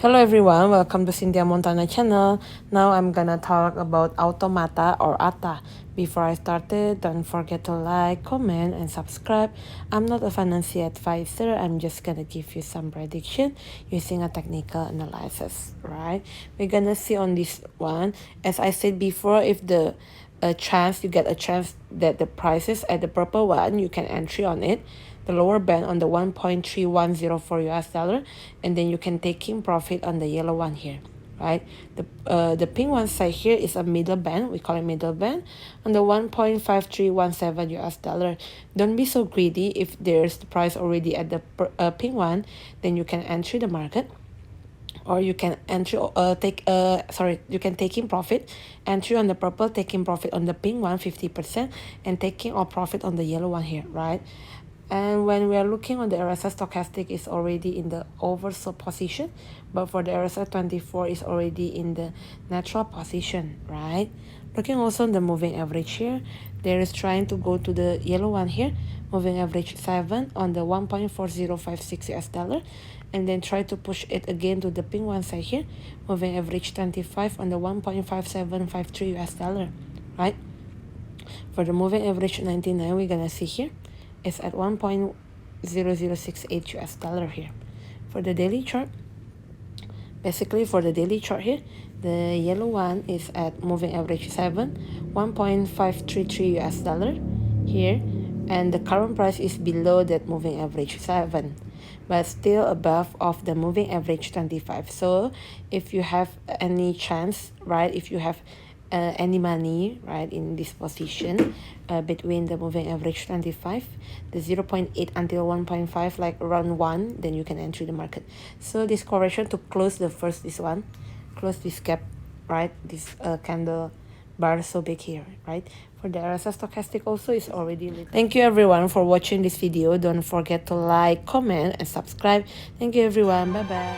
Hello everyone, welcome to Cynthia Montana channel. Now I'm gonna talk about Automata or ATA. Before I started, don't forget to like, comment, and subscribe. I'm not a financial advisor, I'm just gonna give you some prediction using a technical analysis, right? We're gonna see on this one, as I said before, if the you get a chance that the prices at the purple one, you can entry on it, the lower band on the 1.3104 US dollar, and then you can take in profit on the yellow one here, right? The pink one side here is a middle band, we call it middle band, on the 1.5317 US dollar. Don't be so greedy. If there's the price already at the pink one, then you can enter the market, or you can entry you can take in profit, entry on the purple, taking profit on the pink one 50%, and taking all profit on the yellow one here, right? And when we are looking on the RSI stochastic, is already in the oversold position, but for the RSI 24 is already in the natural position, right? Looking also on the moving average here, there is trying to go to the yellow one here, moving average 7 on the 1.4056 US dollar, and then try to push it again to the pink one side here, moving average 25 on the 1.5753 US dollar, right? For the moving average 99, we're gonna see here is at 1.0068 US dollar here. For the daily chart, basically for the daily chart here, the yellow one is at moving average 7, 1.533 US dollar here, and the current price is below that moving average 7, but still above of the moving average 25. So if you have any chance, right, if you have any money, right, in this position between the moving average 25, the 0.8 until 1.5, like around 1, then you can enter the market. So this correction to close close this gap, right, this candle bar so big here, right? For the RSI stochastic also is already lit. Thank you everyone for watching this video. Don't forget to like, comment, and subscribe. Thank you everyone. Bye bye.